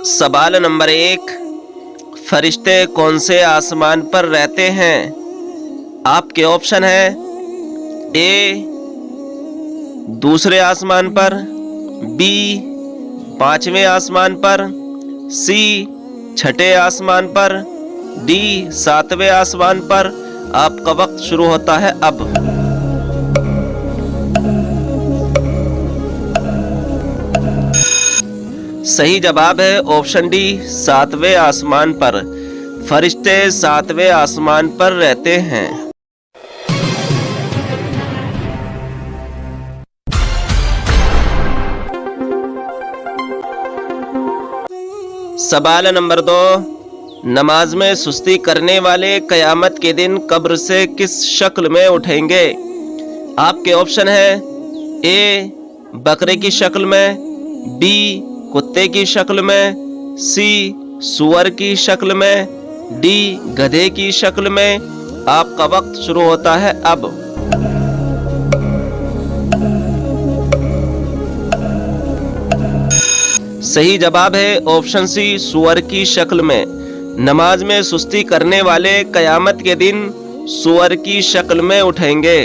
सवाल नंबर 1, फरिश्ते कौन से आसमान पर रहते हैं? आपके ऑप्शन है ए दूसरे आसमान पर, बी पांचवें आसमान पर, सी छठे आसमान पर, डी सातवें आसमान पर। आपका वक्त शुरू होता है अब। सही जवाब है ऑप्शन डी, सातवें आसमान पर। फरिश्ते सातवें आसमान पर रहते हैं। सवाल नंबर 2, नमाज में सुस्ती करने वाले कयामत के दिन कब्र से किस शक्ल में उठेंगे? आपके ऑप्शन है ए बकरे की शक्ल में, बी कुत्ते की शक्ल में, सी सूअर की शक्ल में, डी गधे की शक्ल में। आपका वक्त शुरू होता है अब। सही जवाब है ऑप्शन सी, सूअर की शक्ल में। नमाज में सुस्ती करने वाले कयामत के दिन सूअर की शक्ल में उठेंगे।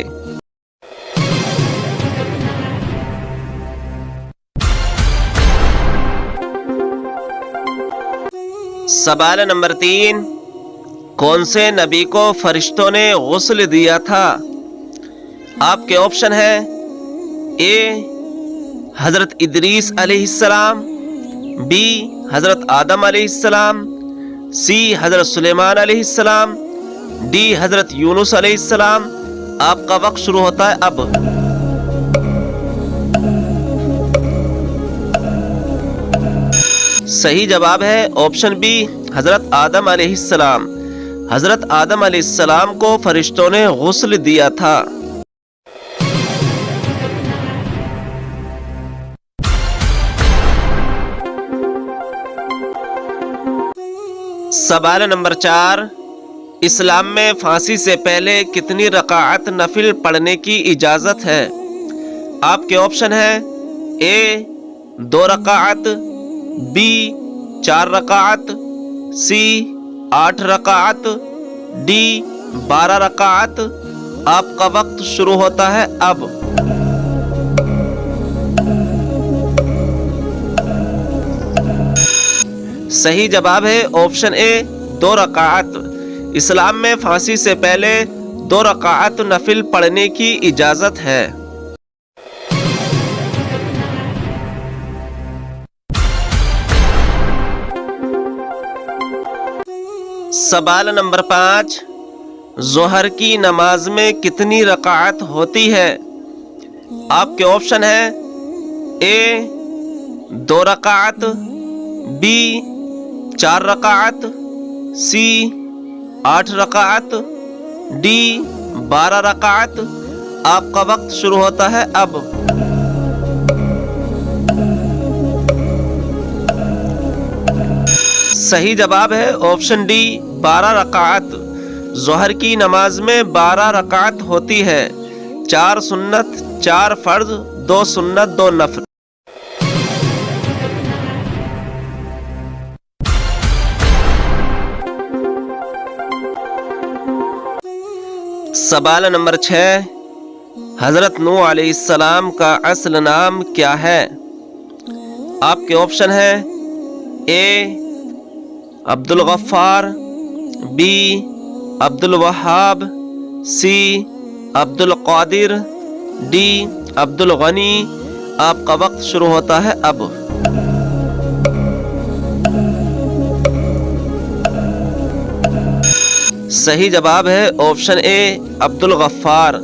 सवाल नंबर 3, कौन से नबी को फरिश्तों ने गुस्ल दिया था? आपके ऑप्शन है ए हजरत इदरीस अलैहिस्सलाम, बी हजरत आदम अलैहिस्सलाम, सी हजरत सुलेमान अलैहिस्सलाम, डी हजरत यूनुस अलैहिस्सलाम। आपका वक्त शुरू होता है अब। सही जवाब है ऑप्शन बी, हजरत आदम अलैहिस्सलाम। हजरत आदम अलैहिस्सलाम को फरिश्तों ने गुस्ल दिया था। सवाल नंबर 4, इस्लाम में फांसी से पहले कितनी रकाअत नफिल पढ़ने की इजाजत है? आपके ऑप्शन है ए 2 रकाअत, बी 4 रकाअत, सी 8 रकाअत, डी 12 रकाअत। आपका वक्त शुरू होता है अब। सही जवाब है ऑप्शन ए 2 रकाअत। इस्लाम में फांसी से पहले 2 रकाअत नफिल पढ़ने की इजाजत है। सवाल नंबर 5, जोहर की नमाज में कितनी रकाअत होती है? आपके ऑप्शन है ए 2 रकाअत, बी 4 रकाअत, सी 8 रकाअत, डी 12 रकाअत। आपका वक्त शुरू होता है अब। सही जवाब है ऑप्शन डी 12 रकाअत। जोहर की नमाज में 12 रकाअत होती है। 4 सुन्नत, 4 फर्ज, 2 सुन्नत, 2 नफल। सवाल नंबर 6, हजरत नूह अलैहिस्सलाम का असल नाम क्या है? आपके ऑप्शन है ए अब्दुल गफ्फार, बी अब्दुल वहाब, सी अब्दुल कादिर, डी अब्दुल गनी। आपका वक्त शुरू होता है अब। सही जवाब है ऑप्शन ए अब्दुल गफ्फार।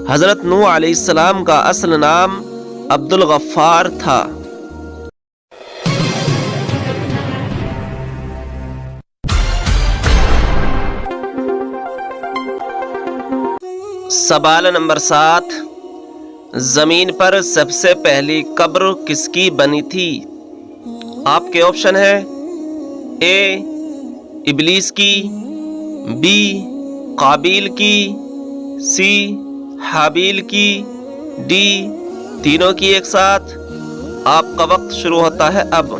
हजरत नूह अलैहिस्सलाम का असल नाम अब्दुल गफ्फार था। सवाल नंबर 7, जमीन पर सबसे पहली कब्र किसकी बनी थी? आपके ऑप्शन है ए इबलीस की, बी काबिल की, सी हाबिल की, डी तीनों की एक साथ। आपका वक्त शुरू होता है अब।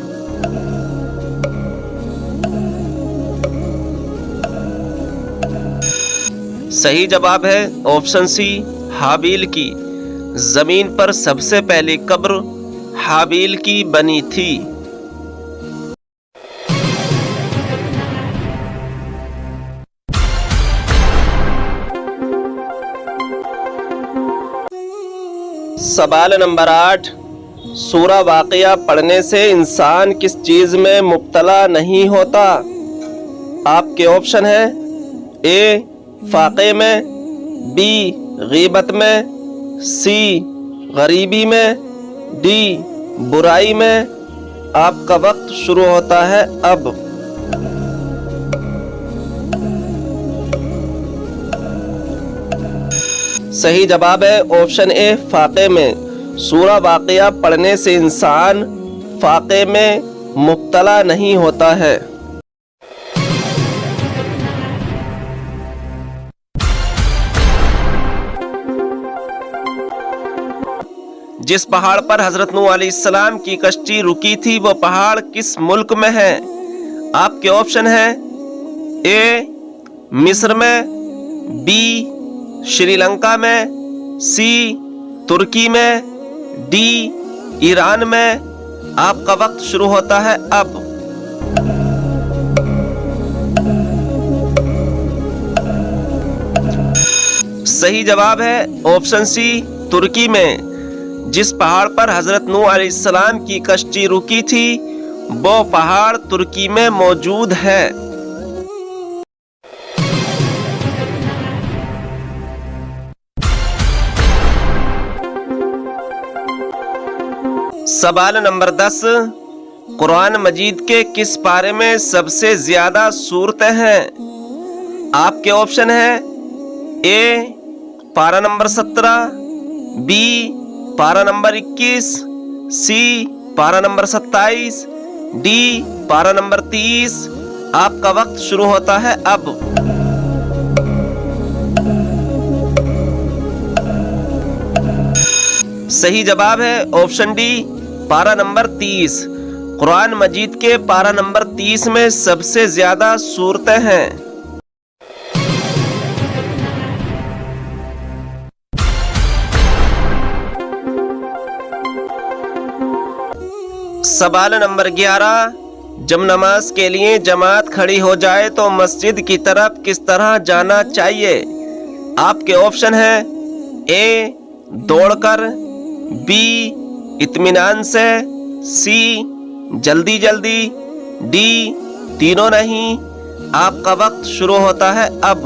صحیح جواب ہے آپشن سی حابیل کی۔ زمین پر سب سے پہلی قبر حابیل کی بنی تھی۔ سوال نمبر 8، سورہ واقعہ پڑھنے سے انسان کس چیز میں مبتلا نہیں ہوتا؟ آپ کے آپشن ہیں اے فاقے میں، بی غیبت میں، سی غریبی میں، ڈی برائی میں۔ آپ کا وقت شروع ہوتا ہے اب۔ صحیح جواب ہے آپشن اے فاقے میں۔ سورہ واقعہ پڑھنے سے انسان فاقے میں مبتلا نہیں ہوتا ہے۔ جس پہاڑ پر حضرت نوح علیہ السلام کی کشتی رکی تھی وہ پہاڑ کس ملک میں ہے؟ آپ کے آپشن ہیں اے مصر میں، بی شری لنکا میں، سی ترکی میں، ڈی ایران میں۔ آپ کا وقت شروع ہوتا ہے اب۔ صحیح جواب ہے آپشن سی ترکی میں۔ جس پہاڑ پر حضرت نوح علیہ السلام کی کشتی رکی تھی وہ پہاڑ ترکی میں موجود ہے۔ سوال نمبر 10، قرآن مجید کے کس پارے میں سب سے زیادہ سورتیں ہیں؟ آپ کے آپشن ہیں اے پارہ نمبر 17، بی پارہ نمبر 21، سی پارہ نمبر 27، ڈی پارہ نمبر 30۔ آپ کا وقت شروع ہوتا ہے اب۔ صحیح جواب ہے آپشن ڈی پارہ نمبر 30۔ قرآن مجید کے پارہ نمبر 30 میں سب سے زیادہ سورتیں ہیں۔ سوال نمبر 11، جب نماز کے لیے جماعت کھڑی ہو جائے تو مسجد کی طرف کس طرح جانا چاہیے؟ آپ کے آپشن ہیں اے دوڑ کر، بی اطمینان سے، سی جلدی جلدی، ڈی تینوں نہیں۔ آپ کا وقت شروع ہوتا ہے اب۔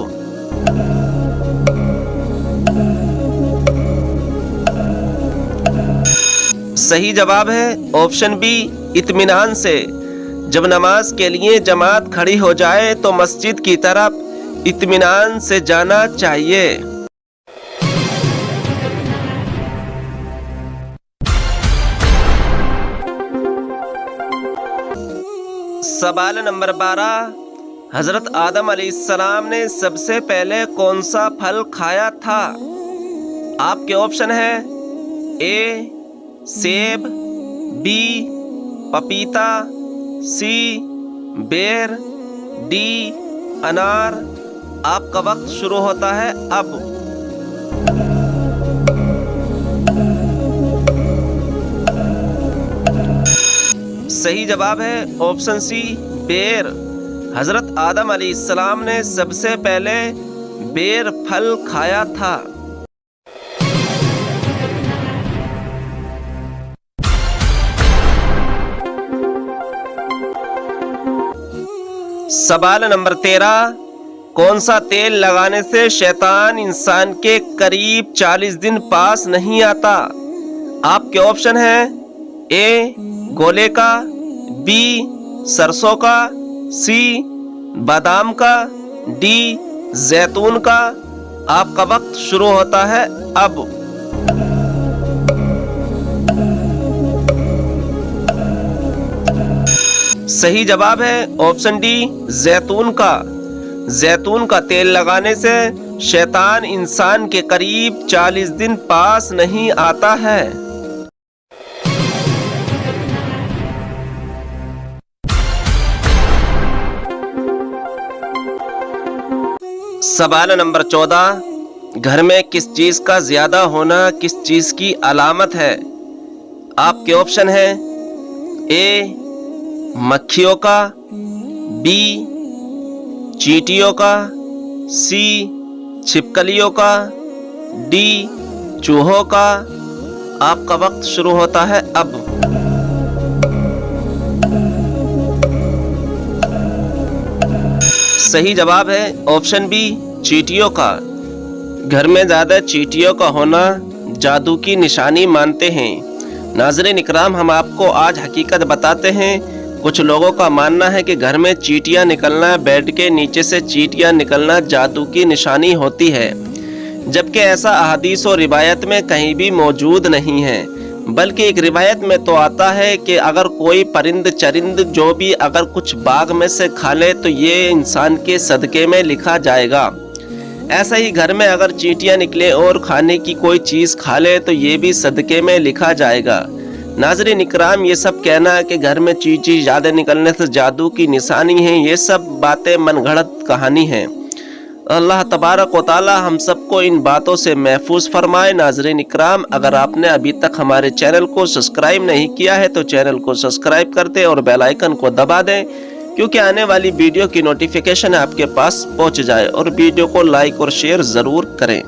صحیح جواب ہے آپشن بی اطمینان سے۔ جب نماز کے لیے جماعت کھڑی ہو جائے تو مسجد کی طرف اطمینان سے جانا چاہیے۔ سوال نمبر 12، حضرت آدم علیہ السلام نے سب سے پہلے کون سا پھل کھایا تھا؟ آپ کے آپشن ہیں اے سیب، بی پپیتا، سی بیر، ڈی انار۔ آپ کا وقت شروع ہوتا ہے اب۔ صحیح جواب ہے آپشن سی بیر۔ حضرت آدم علیہ السلام نے سب سے پہلے بیر پھل کھایا تھا۔ سوال نمبر 13، کون سا تیل لگانے سے شیطان انسان کے قریب 40 دن پاس نہیں آتا؟ آپ کے آپشن ہیں اے گولے کا، بی سرسوں کا، سی بادام کا، ڈی زیتون کا۔ آپ کا وقت شروع ہوتا ہے اب۔ صحیح جواب ہے آپشن ڈی زیتون کا۔ زیتون کا تیل لگانے سے شیطان انسان کے قریب 40 دن پاس نہیں آتا ہے۔ सवाल नंबर 14, घर में किस चीज का ज्यादा होना किस चीज की अलामत है? आपके ऑप्शन है ए मक्खियों का, बी चींटियों का, सी छिपकलियों का, डी चूहों का। आपका वक्त शुरू होता है अब। सही जवाब है ऑप्शन बी चींटियों का। घर में ज़्यादा चींटियों का होना जादू की निशानी मानते हैं। नाज़रीन इकराम, हम आपको आज हकीकत बताते हैं। कुछ लोगों का मानना है कि घर में चींटियां निकलना, बेड के नीचे से चींटियां निकलना जादू की निशानी होती है, जबकि ऐसा अहादीस और रिवायत में कहीं भी मौजूद नहीं है। बल्कि एक रिवायत में तो आता है कि अगर कोई परिंद चरिंद जो भी अगर कुछ बाग में से खा ले तो ये इंसान के सदक़े में लिखा जाएगा। ऐसा ही घर में अगर चींटियां निकले और खाने की कोई चीज़ खा ले तो ये भी सदक़े में लिखा जाएगा। नाज़रीन इकराम, ये सब कहना है कि घर में चींटी ज़्यादा निकलने से जादू की निशानी है, ये सब बातें मनगढ़ंत कहानी हैं। अल्लाह तबारक व तआला हम सबको इन बातों से महफूज फरमाए। नाज़रीन इकराम, अगर आपने अभी तक हमारे चैनल को सब्सक्राइब नहीं किया है तो चैनल को सब्सक्राइब कर दें और बेल आइकन को दबा दें, क्योंकि आने वाली वीडियो की नोटिफिकेशन आपके पास पहुंच जाए। और वीडियो को लाइक और शेयर ज़रूर करें।